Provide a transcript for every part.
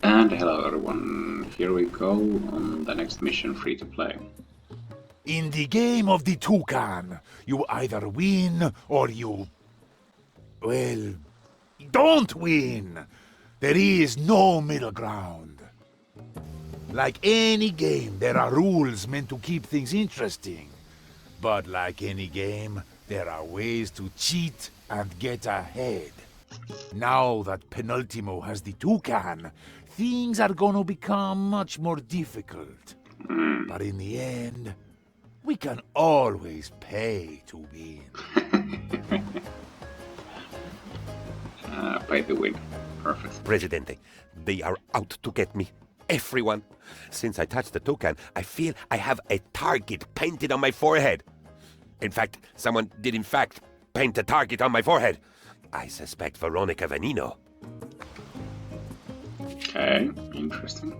And hello everyone, here we go on the next mission, free to play. In the game of the toucan, you either win or you... well, don't win. There is no middle ground. Like any game, there are rules meant to keep things interesting. But like any game, there are ways to cheat and get ahead. Now that Penultimo has the toucan, things are gonna become much more difficult. But in the end, we can always pay to win. Pay to win. Perfect. Presidente, they are out to get me. Everyone. Since I touched the toucan, I feel I have a target painted on my forehead. In fact, someone did in fact paint a target on my forehead. I suspect Veronica Veneno. Okay, interesting.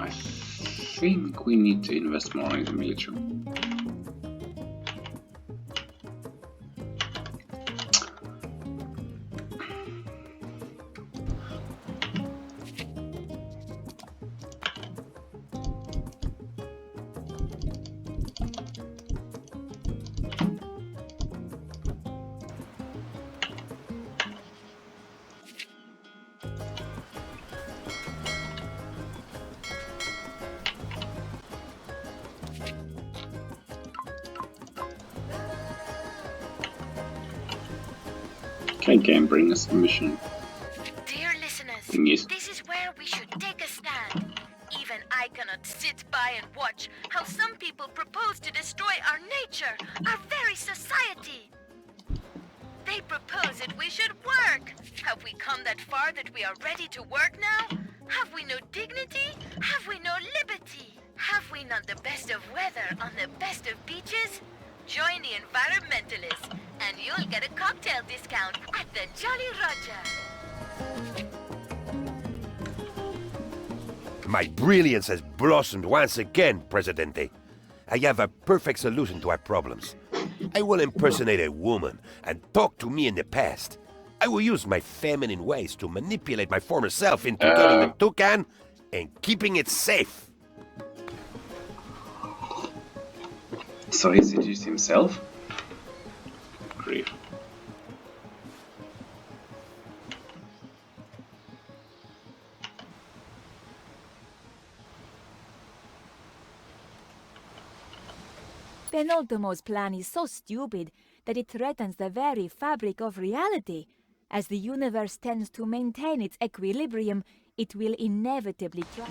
I think we need to invest more in the military. Okay, game, bring us the mission. Dear listeners, Thingies. this is where we should take a stand. Even I cannot sit by and watch how some people propose to destroy our nature, our very society. They propose that we should work. Have we come that far that we are ready to work now? Have we no dignity? Have we no liberty? Have we not the best of weather on the best of beaches? Join the environmentalists, and you'll get a cocktail discount at the Jolly Roger. My brilliance has blossomed once again, Presidente. I have a perfect solution to our problems. I will impersonate a woman and talk to me in the past. I will use my feminine ways to manipulate my former self into getting the toucan and keeping it safe. So he seduced himself? Grief. Penultimo's plan is so stupid that it threatens the very fabric of reality. As the universe tends to maintain its equilibrium, it will inevitably try.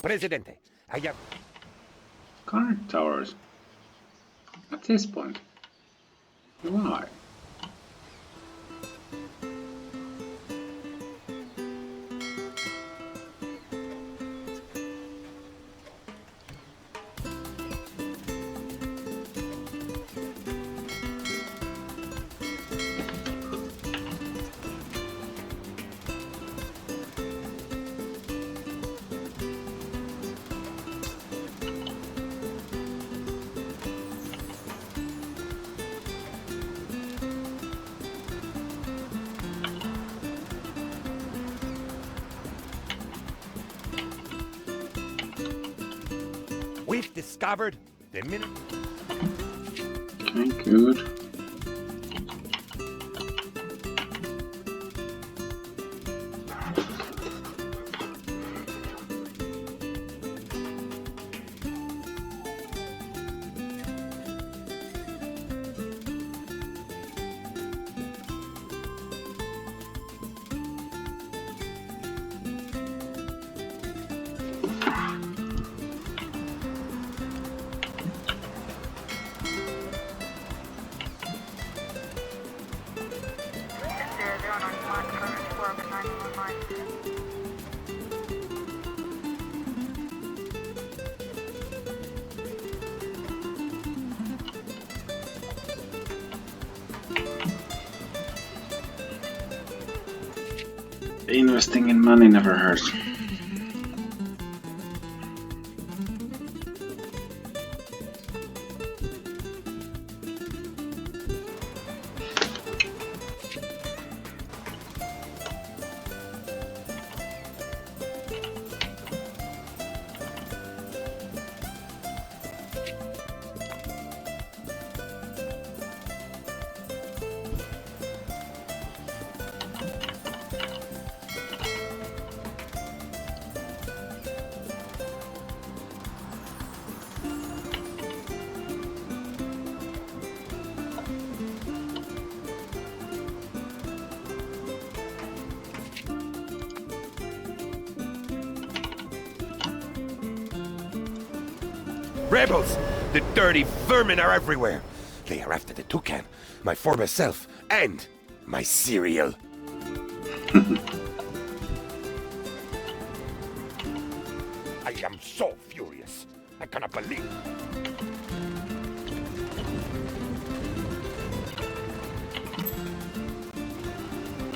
Presidente, I have... Guard towers. At this point. Why? We've discovered the minute... Okay, good. Investing in money never hurts. Rebels! The dirty vermin are everywhere! They are after the toucan, my former self, and my cereal. I am so furious. I cannot believe.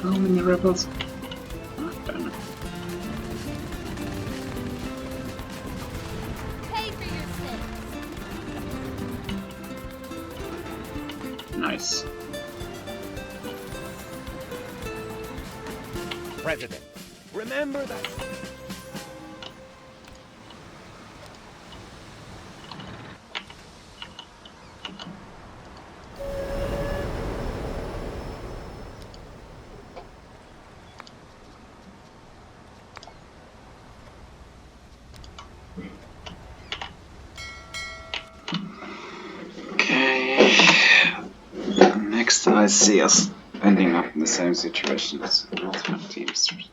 How many rebels? Oh, damn it. Pay for your sins. Nice. President, remember that. Okay. Next I see us ending up in the same situation as Ultimate Teamsters.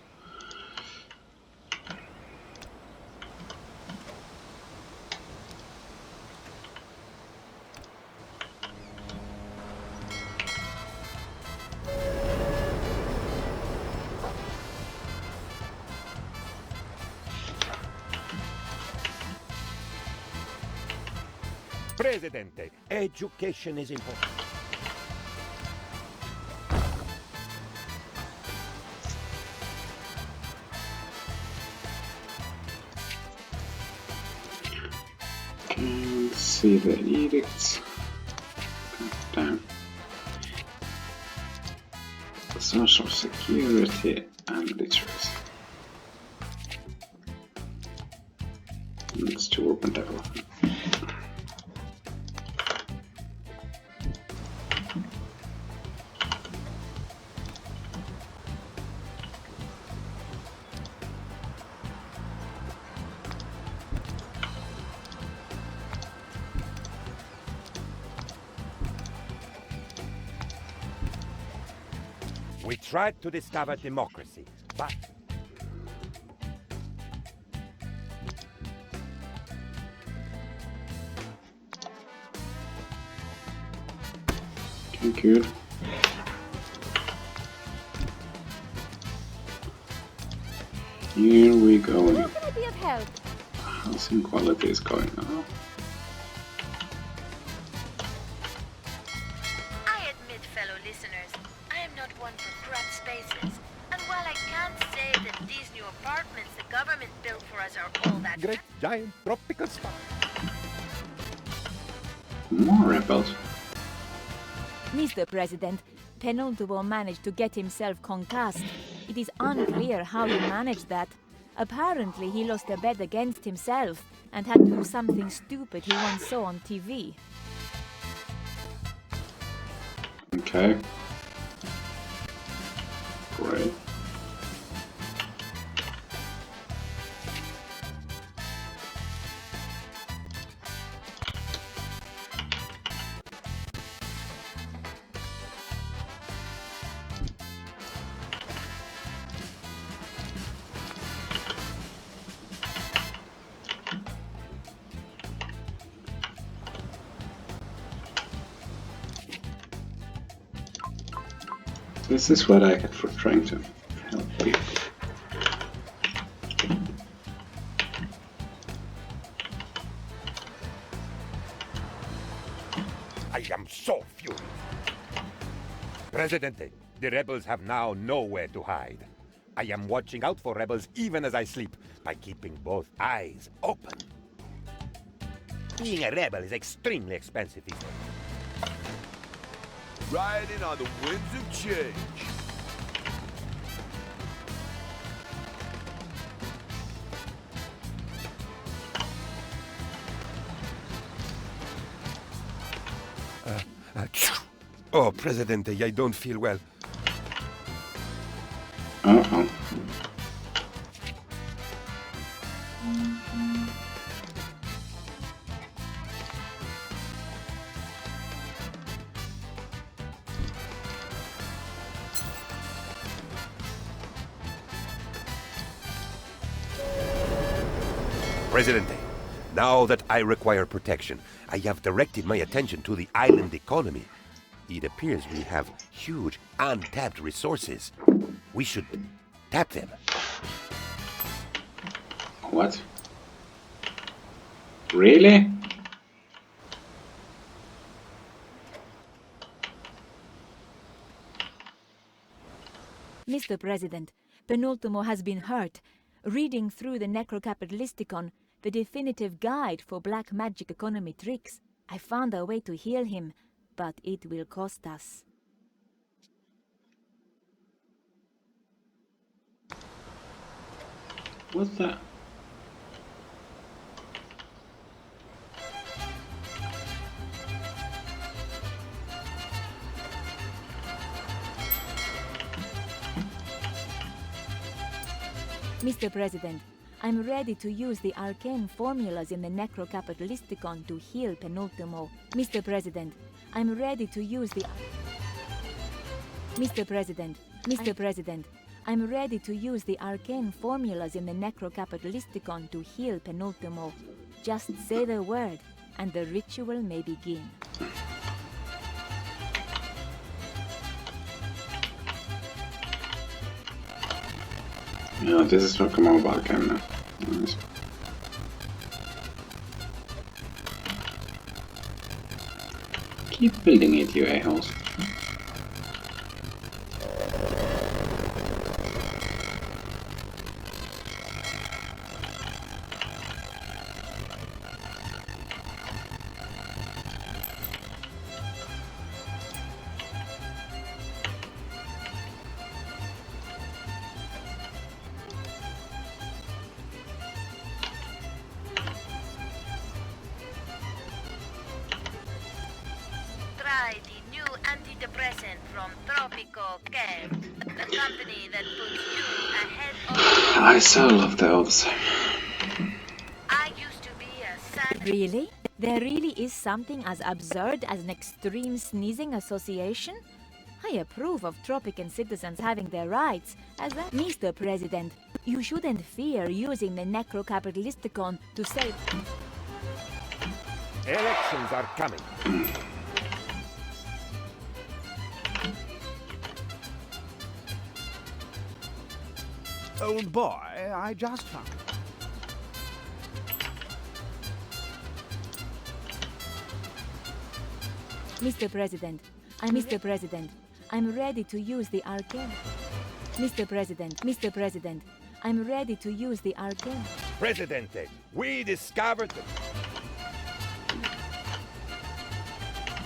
Presidente, education is important. Okay, let's see the edicts. Damn. Social security and literacy. Let's do urban development. We tried to discover democracy, but Okay, good. Here we go. How can I be of help? Housing quality is going up. I admit, fellow listeners, I am not one for cramped spaces. And while I can't say that these new apartments the government built for us are all that great giant tropical spot. More rebels. Mr. President, Penultimo managed to get himself concussed. It is unclear how he managed that. Apparently, he lost a bet against himself and had to do something stupid he once saw on TV. Okay. Great. This is what I get for trying to help people. I am so furious. Presidente, the rebels have now nowhere to hide. I am watching out for rebels even as I sleep, by keeping both eyes open. Being a rebel is extremely expensive these days. Riding on the winds of change. Oh, Presidente, I don't feel well. Uh-oh. Presidente, now that I require protection, I have directed my attention to the island economy. It appears we have huge untapped resources. We should tap them. What? Really? Mr. President, Penultimo has been hurt. Reading through the Necrocapitalisticon, the definitive guide for black magic economy tricks, I found a way to heal him, but it will cost us. What's that? Mr. President, I'm ready to use the arcane formulas in the Necrocapitalisticon to heal Penultimo. Mr. President, I'm ready to use the... Mr. President, I'm ready to use the arcane formulas in the Necrocapitalisticon to heal Penultimo. Just say the word, and the ritual may begin. Yeah, this is like a mobile game now. Nice. Keep building it, you a-holes. Try the new antidepressant from Tropico, the company that puts you ahead of... I so love the elves. I used to be a sad... Really? There really is something as absurd as an extreme sneezing association? I approve of Tropican citizens having their rights, as well. Mr. President, you shouldn't fear using the Necrocapitalisticon to save... Elections are coming. Old boy, I just found. Mr. President, I'm ready to use the arcane. Mr. President, I'm ready to use the arcane. Presidente, we discovered the...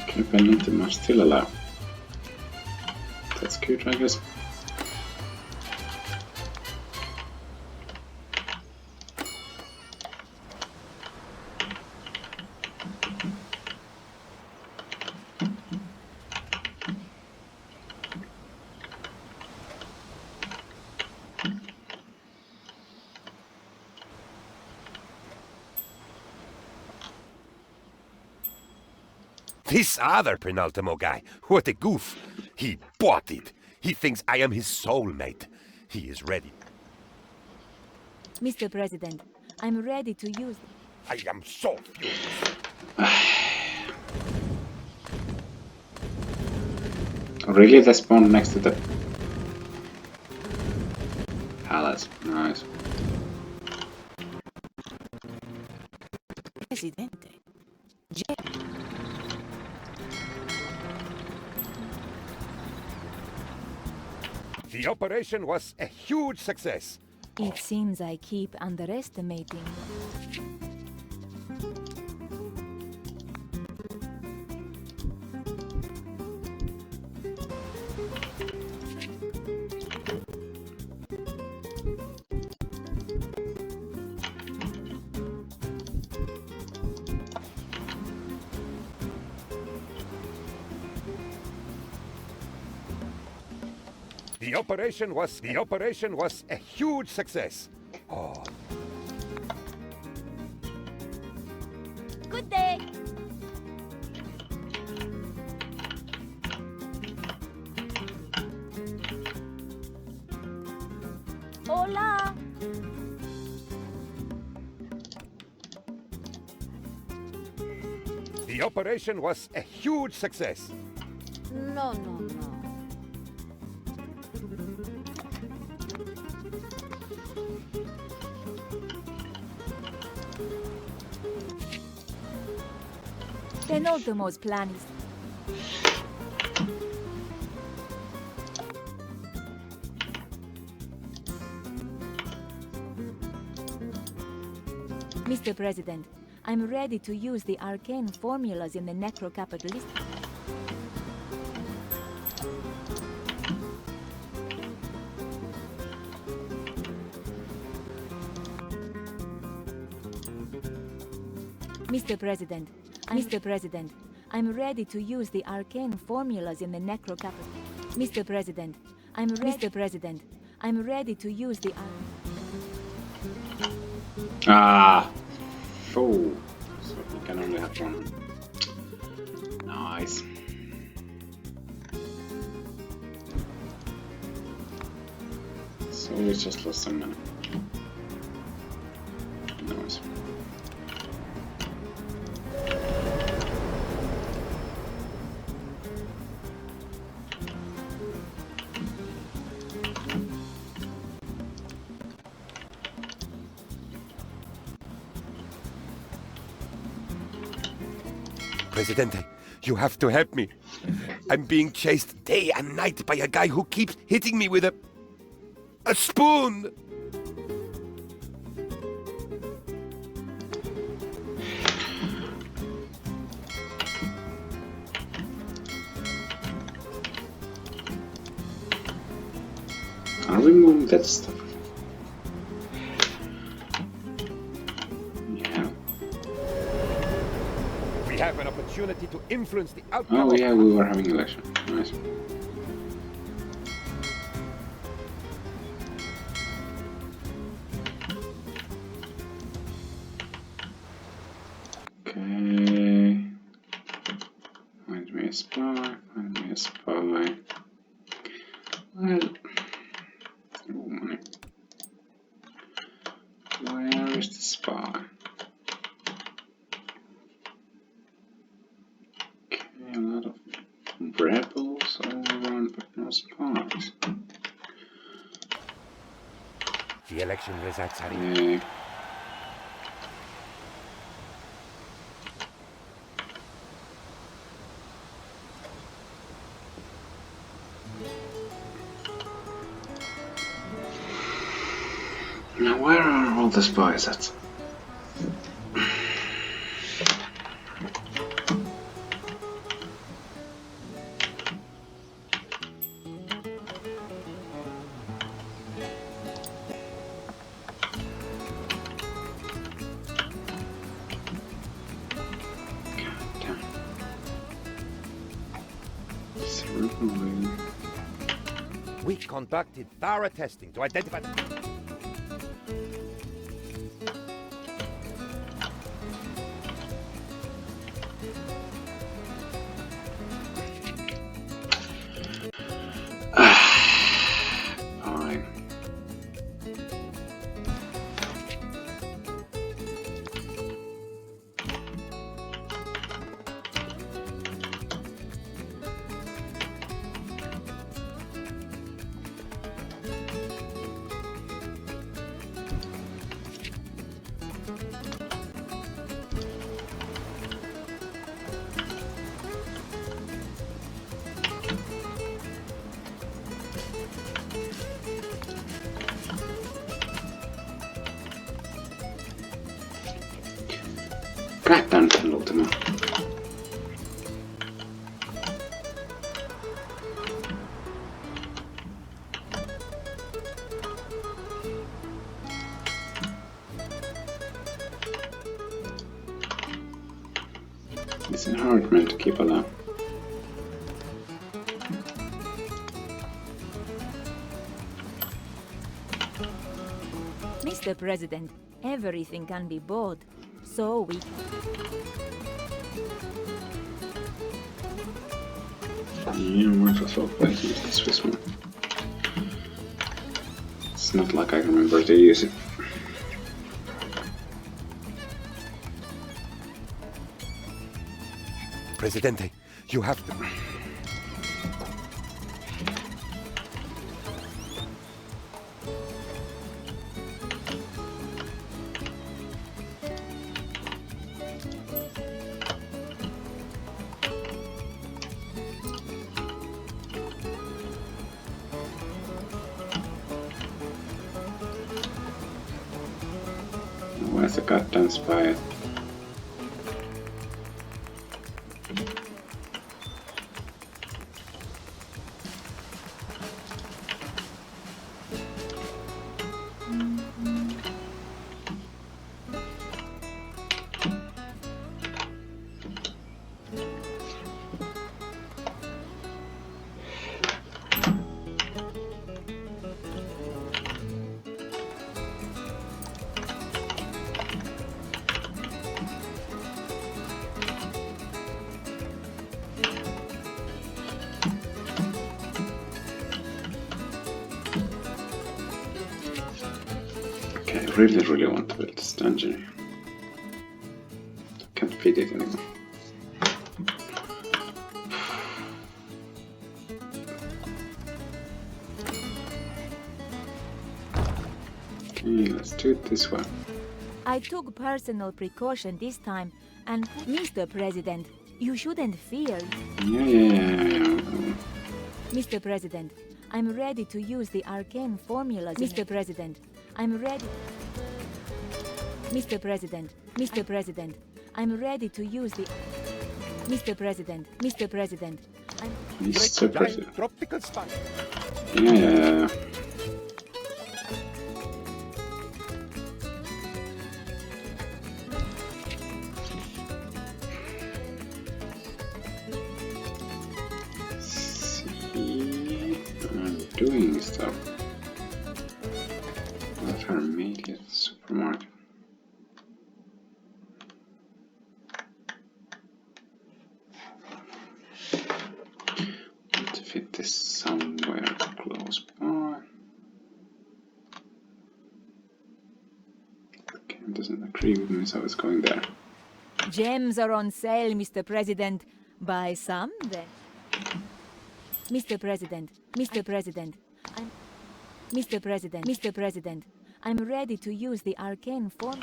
Okay, Penultimo still alive. That's good, I guess. This other Penultimo guy, what a goof. He bought it. He thinks I am his soulmate. He is ready. Mr. President, I'm ready to use... I am so furious. Really? They spawned next to the palace. Nice. Presidente. The The operation was a huge success. It seems I keep underestimating. The operation was a huge success. Oh, Good day! Hola! the operation was a huge success. No, no, no. Penultimo's plan is... Mr. President, I'm ready to use the arcane formulas in the necro-capitalist... Mr. President, I'm ready to use the arcane formulas in the necro-capital... Mr. President, I'm ready to use the... Ah! Fool! So we can only have one. Nice. So we just lost some money. Nice. Presidente, you have to help me. I'm being chased day and night by a guy who keeps hitting me with a spoon. I'll remove that stuff. Yeah. We have an opportunity to influence the outcome. Oh yeah, we were having election. Nice. Okay. Find me a spy. Find me a spy. Well. Oh, money. Where is the spy? Okay, a lot of rebels all around, but no spies. The election results are in. Yeah. Now where are all the spies at? We conducted thorough testing to identify. Fine. Alright then, Penultimo. It's a hard man to keep alive. Mr. President, everything can be bought. So we... Yeah, might as well play this Swiss one. It's not like I remember to use it. Presidente, you have to... Where's the goddamn spy? Okay, I really want to build this dungeon. I can't feed it anymore. Okay, let's do it this way. I took personal precaution this time, and Mr. President, you shouldn't fear. Yeah. Mr. President, I'm ready to use the arcane formulas. Mr. President, I'm ready. Mr. President, I'm ready to use the... Mr. President, Mr. President. Tropical spot. Yeah. See, I'm doing stuff. Let her make it supermarket. Let's fit this somewhere close by. The game doesn't agree with me, so it's going there. gems are on sale, Mr. President. Buy some, then. Mr. President, I'm ready to use the arcane form.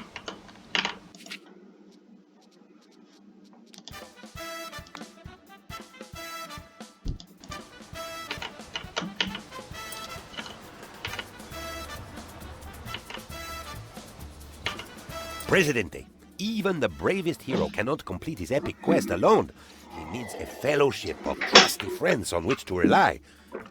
Presidente, even the bravest hero cannot complete his epic quest alone. He needs a fellowship of trusty friends on which to rely.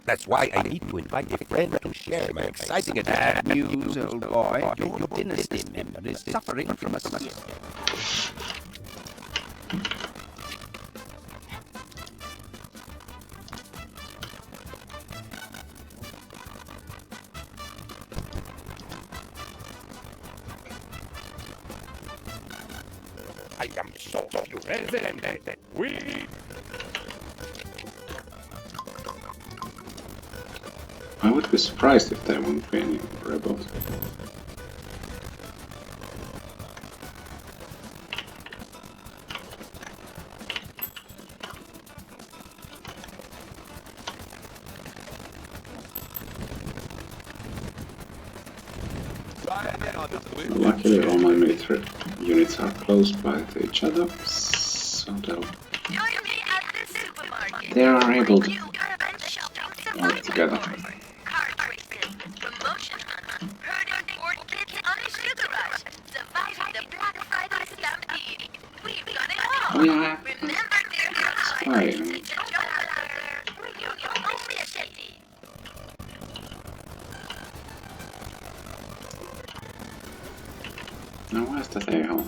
That's why I need to invite a friend to share my exciting Bad news, old boy. Your dynasty member is suffering from a sickness. I am so you Presidente. We I would be surprised if there wouldn't be any rebels. Luckily, all my military units are close by to each other, so Join me at the supermarket. they are able to New urban shopping work together. Card races, promotion hunt, herding orchids on a sugar rush, surviving the Black Friday stampede. We've got it all. Oh yeah, Remember, dear spy. only a lady. Now where's the a-hole?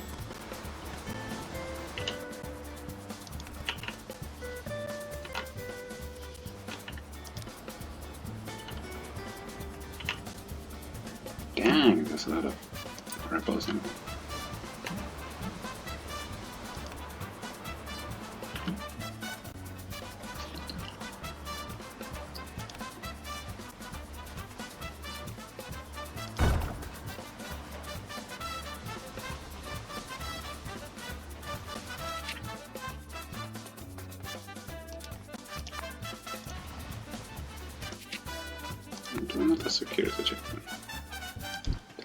Dang, there's a lot of rebels in it. Do another security checkpoint.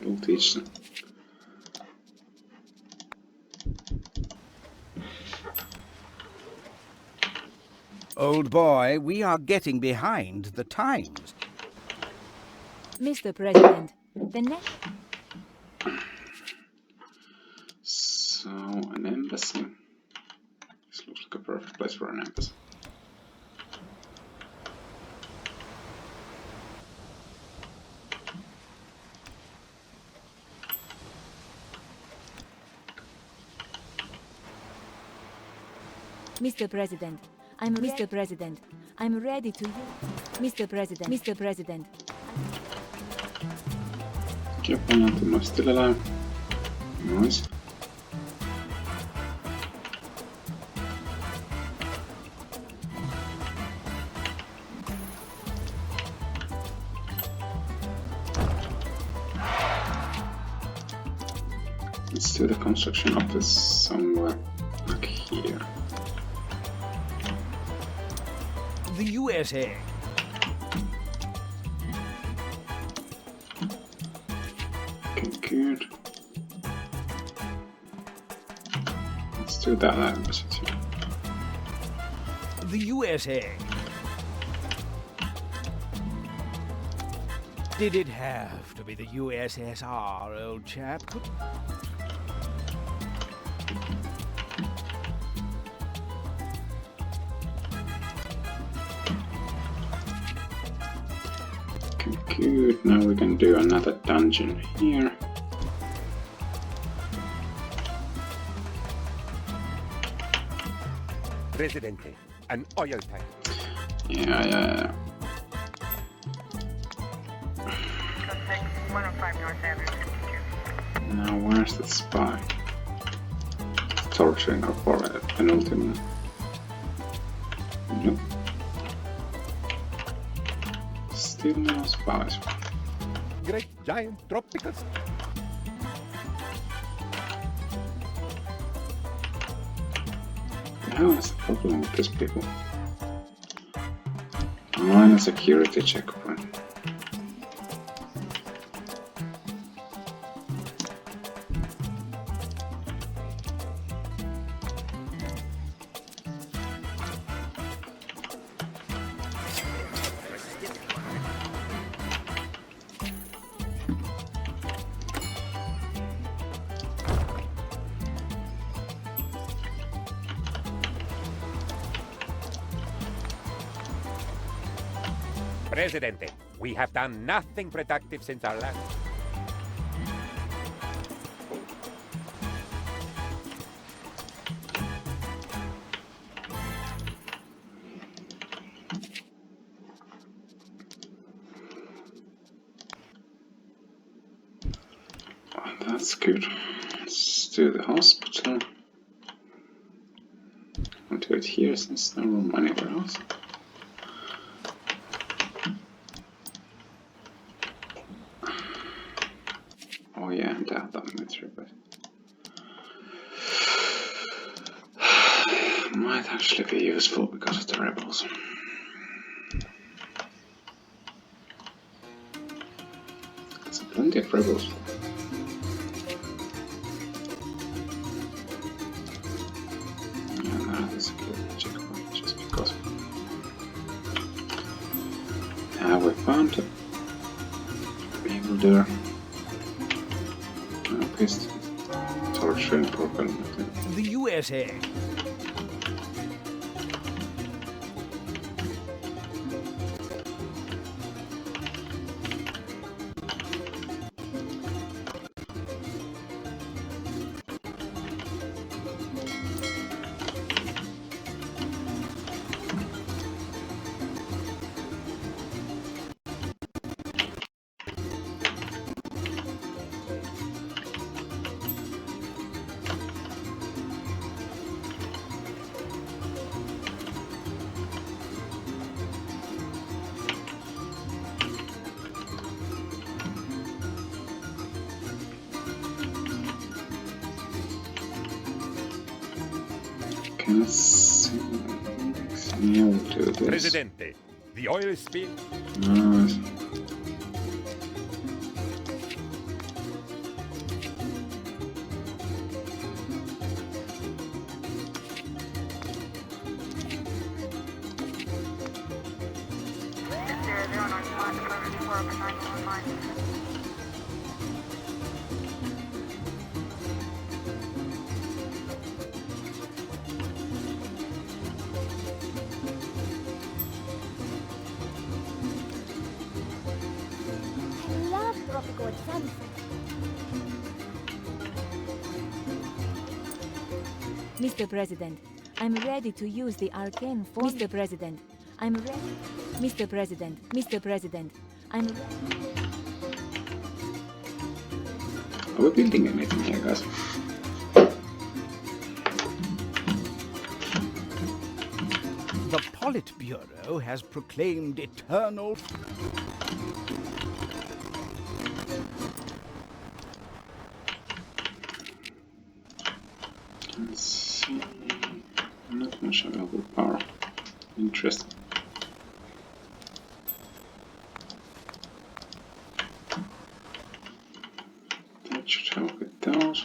They will teach them. Old boy, we are getting behind the times. Mr. President, the next... So, an embassy. This looks like a perfect place for an embassy. Mr. President, Mr. President, I'm ready to use... Mr. President, Okay, Penultimo is still alive. Nice. Let's do the construction office somewhere back here. The USA. Okay, good. Let's do that embassy too. The USA. Did it have to be the USSR, old chap? Okay, good. Now we can do another dungeon here. Presidente, an oil tank. Yeah. Now where's the spy? Torturing our poor Penultimo. Nope. Still no spies. Great giant tropical. Now what's the problem with these people? Online security checkpoint. Presidente, we have done nothing productive since our last. Oh, that's good. Let's do the hospital. I'll do it here since there's no room anywhere else. Oh yeah, and that military, but might actually be useful because of the rebels. There's plenty of rebels. Yeah, now the security checkpoint just because. We found it. Evil there. Pissed. Torturing program. The USA. Can I see? Yeah, we'll do this. Presidente, the oil spill. Nice. I love Tropico at sunset. Mr. President, I'm ready to use the arcane form. Mr. President, I'm ready. Mr. President, I'm ready. Are we building anything here, guys? The Politburo has proclaimed eternal... Let's see. Not much available power. Interesting. That should help with those.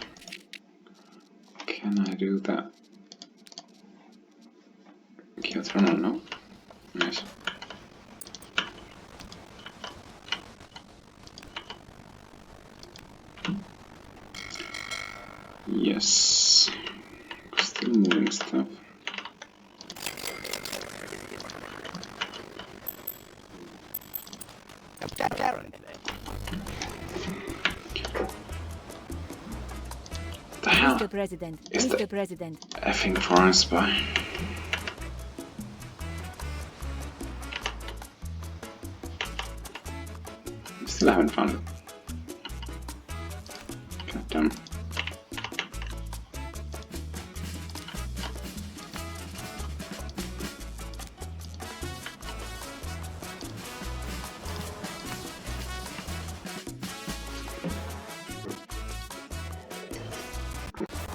Can I do that? Geothermal, no? Nice. Yes. Still moving stuff. Apparently. The hell Mr. President, is Mr. that President, effing foreign spy? Still haven't found it. Goddamn.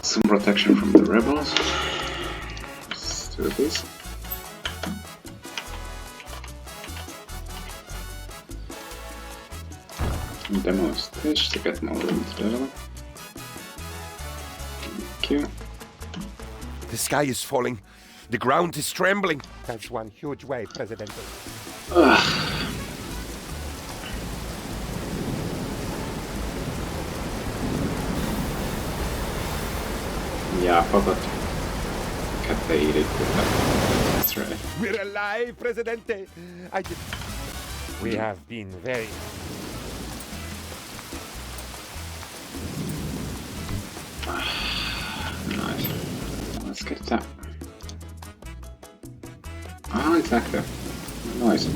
Some protection from the rebels. Let's do this. Demo stage to get more room to develop. Thank you. The sky is falling. The ground is trembling. That's one huge wave, Presidente. Yeah, I forgot. Cut the edict with that. That's right. We're alive, Presidente. We have been very... Nice. Let's get that. Oh, exactly. Nice.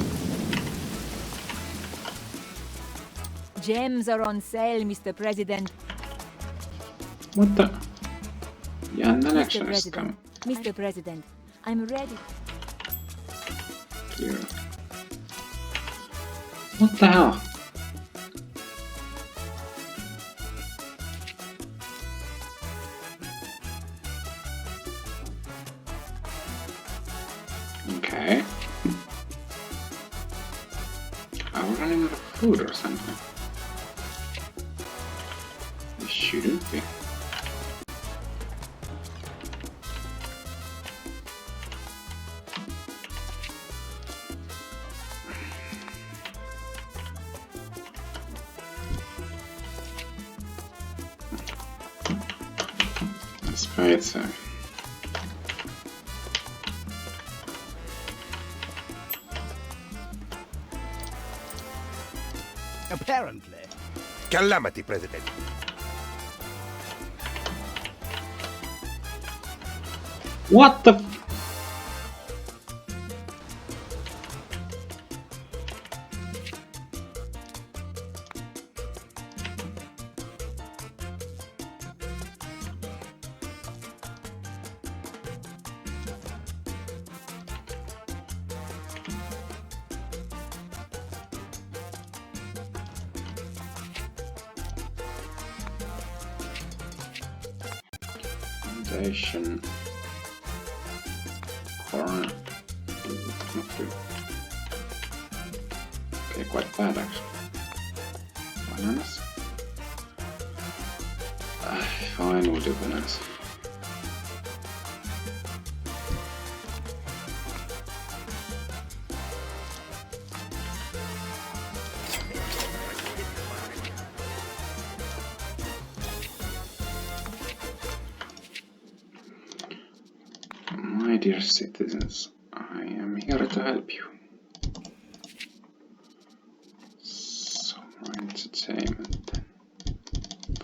gems are on sale, Mr. President. What the? Yeah, an Mr. election has come. President, Mr. President, I'm ready. Clear. What the hell? Okay. Are we running out of food or something? We shouldn't be. Let's play it safe. Apparently. Calamity, President. What the? Foundation. Corner. Not good. Okay, quite bad actually. Bananas? Fine, we'll do bananas. My dear citizens, I am here to help you. So, entertainment.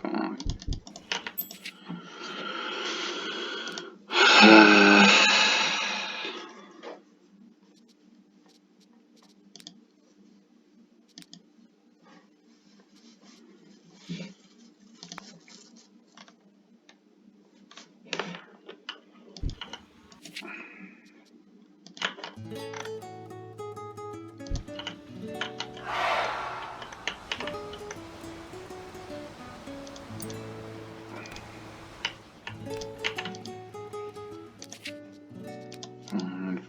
Fine.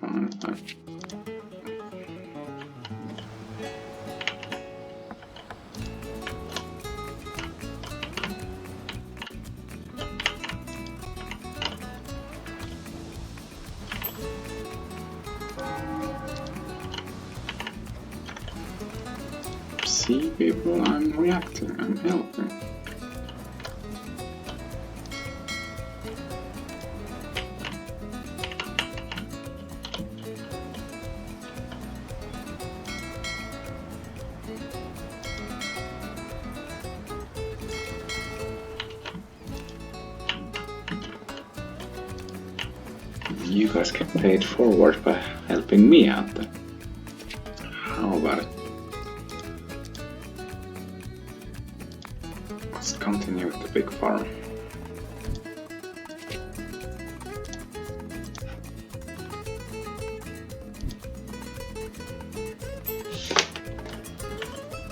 Fine. See, people, I'm reacting, I'm helping. You guys get paid forward by helping me out then. How about it? Let's continue with the big farm.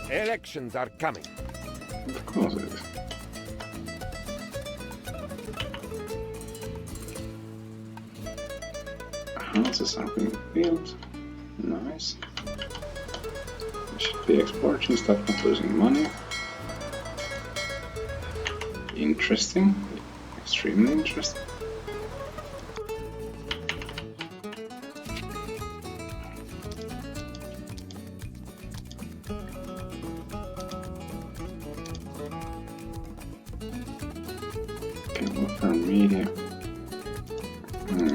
Elections are coming. Of course it is. Houses are being built. Nice. We should be exporting stuff, not losing money. Interesting. Extremely interesting. Okay, welfare media.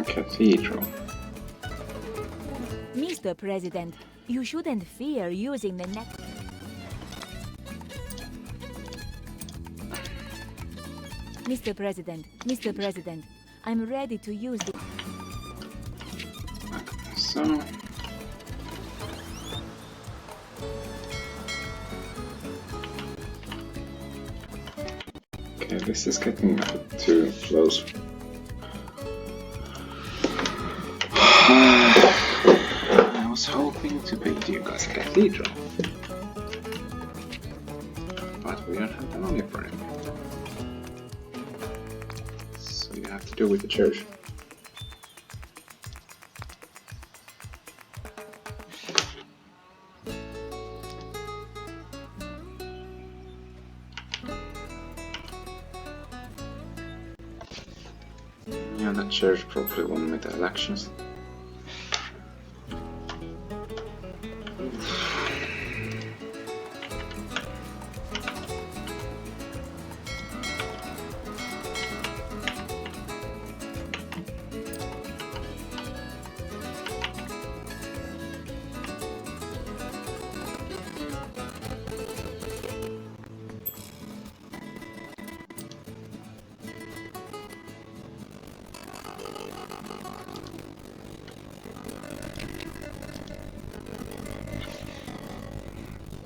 Cathedral. Mr. President, you shouldn't fear using the net. Mr. President, I'm ready to use the... So... Okay, this is getting a bit too close. I was hoping to build you guys a cathedral. But we don't have the money for it. So you have to do with the church. Yeah, the church probably won me the elections.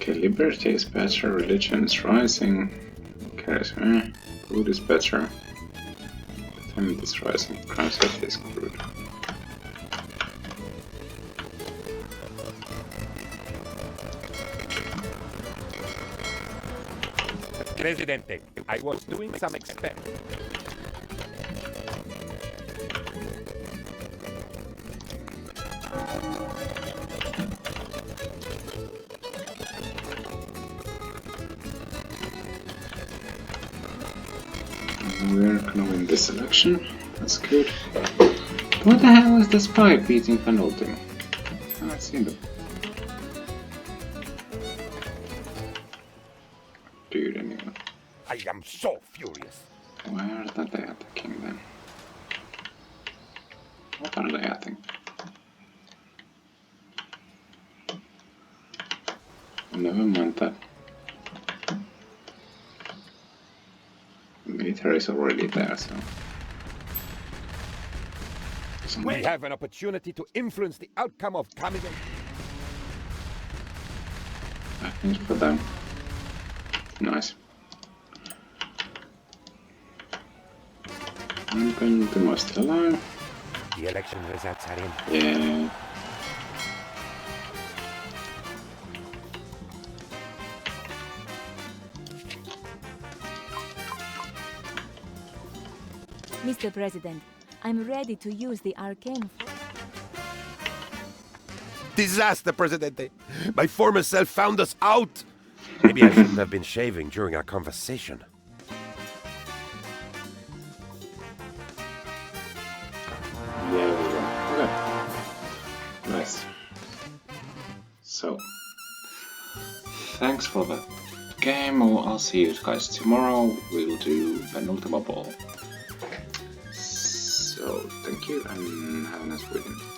Okay, liberty is better, religion is rising, charisma, food is better, time is rising, crime safety is screwed. Presidente, I was doing some experiment. We're gonna win this election, that's good. What the hell is the spy beating Penultimo? I haven't seen them. Dude, anyway. I am so furious. Where are they attacking then? What are they attacking? Never mind that. The military is already there, so... We have an opportunity to influence the outcome of coming in. I think for them. Nice. I'm going to most alive. The election results are in. Yeah. Mr. President, I'm ready to use the arcane. Disaster, Presidente! My former self found us out! Maybe I shouldn't have been shaving during our conversation. Yeah, we go. Okay. Nice. So, thanks for the game. I'll see you guys tomorrow. We'll do Penultimo ball. So, thank you and have a nice weekend.